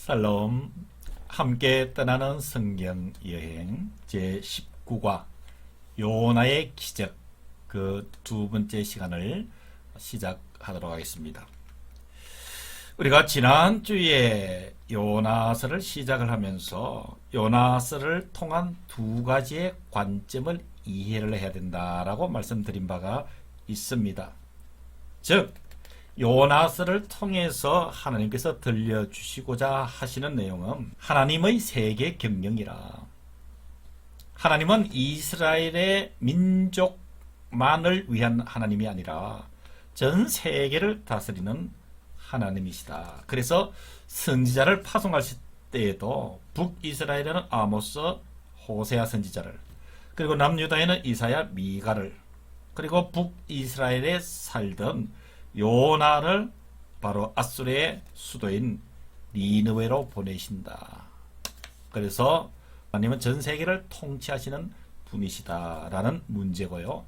살롬. 함께 떠나는 성경 여행 제19과 요나의 기적, 그 두 번째 시간을 시작하도록 하겠습니다. 우리가 지난주에 요나서를 시작을 하면서 요나서를 통한 두 가지의 관점을 이해를 해야 된다라고 말씀드린 바가 있습니다. 즉 요나서를 통해서 하나님께서 들려주시고자 하시는 내용은 하나님의 세계 경영이라. 하나님은 이스라엘의 민족만을 위한 하나님이 아니라 전 세계를 다스리는 하나님이시다. 그래서 선지자를 파송하실 때에도 북이스라엘에는 아모스, 호세아 선지자를, 그리고 남유다에는 이사야, 미가를, 그리고 북이스라엘에 살던 요나를 바로 아수르의 수도인 니느웨로 보내신다. 그래서 하나님은 전 세계를 통치하시는 분이시다라는 문제고요.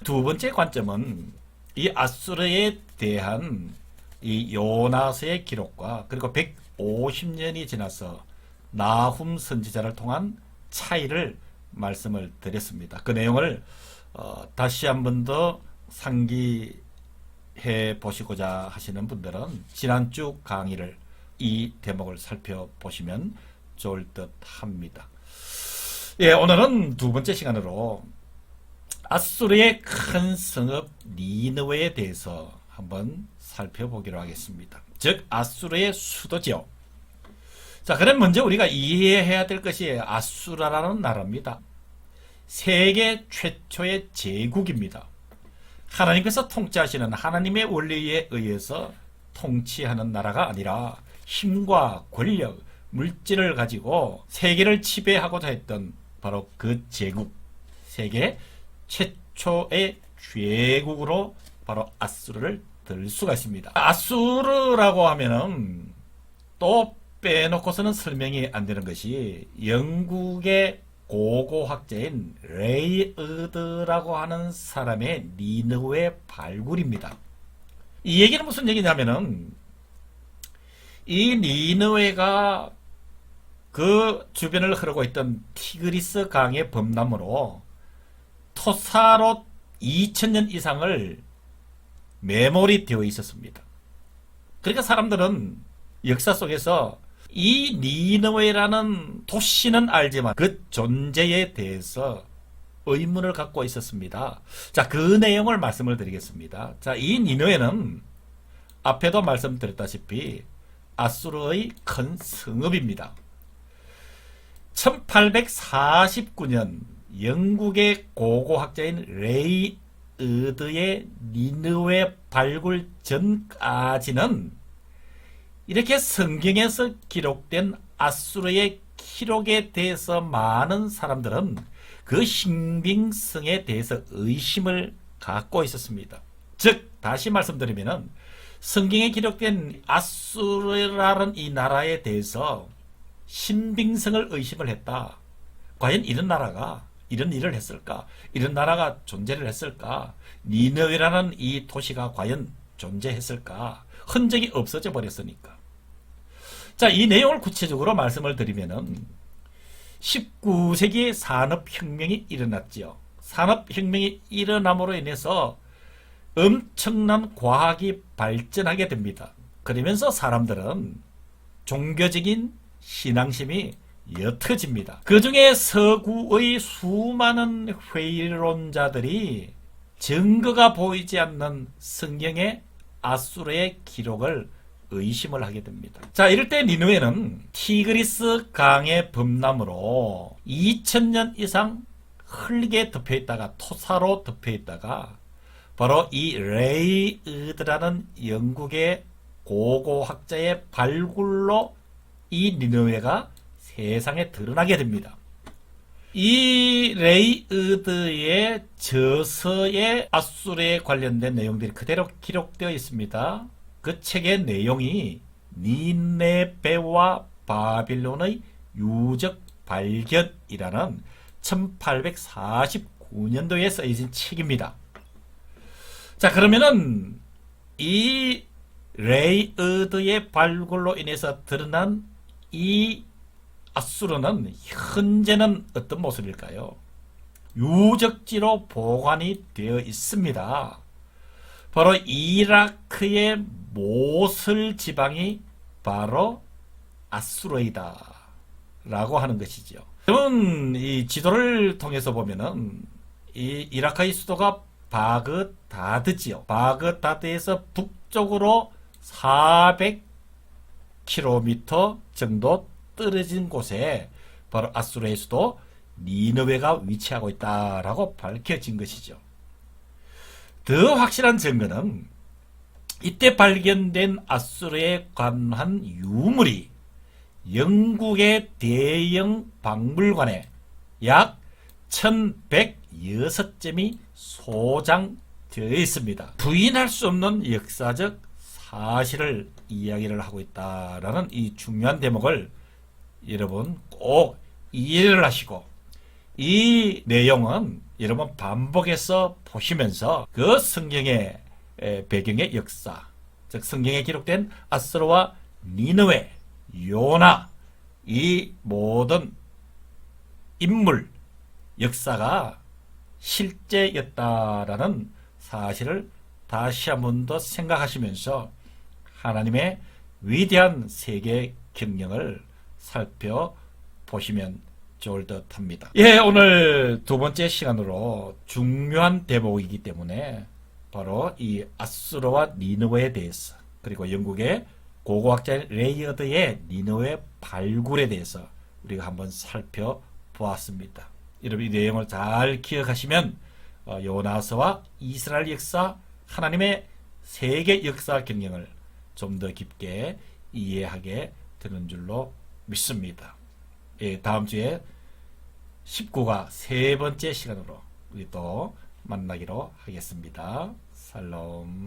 두 번째 관점은 이 아수르에 대한 이 요나서의 기록과 그리고 150년이 지나서 나훔 선지자를 통한 차이를 말씀을 드렸습니다. 그 내용을 다시 한 번 더 상기해 보시고자 하시는 분들은 지난주 강의를 이 대목을 살펴보시면 좋을 듯 합니다. 예, 오늘은 두 번째 시간으로 아수르의 큰 성읍 니느웨에 대해서 한번 살펴보기로 하겠습니다. 즉 아수르의 수도지요. 자, 그럼 먼저 우리가 이해해야 될 것이 아수라라는 나라입니다. 세계 최초의 제국입니다. 하나님께서 통치하시는 하나님의 원리에 의해서 통치하는 나라가 아니라 힘과 권력, 물질을 가지고 세계를 지배하고자 했던 바로 그 제국, 세계 최초의 제국으로 바로 아수르를 들 수가 있습니다. 아수르라고 하면은 또 빼놓고서는 설명이 안 되는 것이 영국의 고고학자인 레이으드라고 하는 사람의 니느웨 발굴입니다. 이 얘기는 무슨 얘기냐면은 이 니느웨가 그 주변을 흐르고 있던 티그리스 강의 범람으로 토사로 2000년 이상을 매몰이 되어 있었습니다. 그러니까 사람들은 역사 속에서 이 니느웨라는 도시는 알지만 그 존재에 대해서 의문을 갖고 있었습니다. 자, 그 내용을 말씀을 드리겠습니다. 자, 이 니느웨는 앞에도 말씀드렸다시피 아수르의 큰 성읍입니다. 1849년 영국의 고고학자인 레이으드의 니느웨 발굴 전까지는 이렇게 성경에서 기록된 아수르의 기록에 대해서 많은 사람들은 그 신빙성에 대해서 의심을 갖고 있었습니다. 즉 다시 말씀드리면은 성경에 기록된 아수르라는 이 나라에 대해서 신빙성을 의심을 했다. 과연 이런 나라가 이런 일을 했을까? 이런 나라가 존재를 했을까? 니느웨라는 이 도시가 과연 존재했을까? 흔적이 없어져 버렸으니까. 자, 이 내용을 구체적으로 말씀을 드리면은 19세기에 산업혁명이 일어났지요. 산업혁명이 일어남으로 인해서 엄청난 과학이 발전하게 됩니다. 그러면서 사람들은 종교적인 신앙심이 옅어집니다. 그 중에 서구의 수많은 회의론자들이 증거가 보이지 않는 성경의 아수르의 기록을 의심을 하게 됩니다. 자, 이럴 때 니느웨는 티그리스 강의 범람으로 2000년 이상 흙에 덮여있다가 토사로 덮여있다가 바로 이 레이으드라는 영국의 고고학자의 발굴로 이 니느웨가 세상에 드러나게 됩니다. 이 레이으드의 저서에 아수르에 관련된 내용들이 그대로 기록되어 있습니다. 그 책의 내용이 니네베와 바빌론의 유적 발견이라는 1849년도에 쓰여진 책입니다. 자, 그러면은 이 레이으드의 발굴로 인해서 드러난 이 아수르는 현재는 어떤 모습일까요? 유적지로 보관이 되어 있습니다. 바로 이라크의 모슬 지방이 바로 아수르이다 라고 하는 것이죠. 여러분, 이 지도를 통해서 보면은 이 이라크의 수도가 바그다드지요. 바그다드에서 북쪽으로 400km 정도 떨어진 곳에 바로 아수르의 수도 니느웨가 위치하고 있다라고 밝혀진 것이죠. 더 확실한 증거는 이때 발견된 아수르에 관한 유물이 영국의 대형 박물관에 약 1106점이 소장되어 있습니다. 부인할 수 없는 역사적 사실을 이야기를 하고 있다라는 이 중요한 대목을 여러분 꼭 이해를 하시고, 이 내용은 여러분 반복해서 보시면서 그 성경의 배경의 역사, 즉 성경에 기록된 아수르와 니느웨, 요나, 이 모든 인물 역사가 실제였다라는 사실을 다시 한 번 더 생각하시면서 하나님의 위대한 세계 경영을 살펴보시면 좋을 듯 합니다. 예, 오늘 두 번째 시간으로 중요한 대목이기 때문에 바로 이 아수르와 니느웨에 대해서, 그리고 영국의 고고학자 레이어드의 니느웨 발굴에 대해서 우리가 한번 살펴보았습니다. 여러분 이 내용을 잘 기억하시면 요나서와 이스라엘 역사, 하나님의 세계 역사 경영을 좀 더 깊게 이해하게 되는 줄로 믿습니다. 예, 다음 주에 19가 세 번째 시간으로 우리 또 만나기로 하겠습니다. 살롬.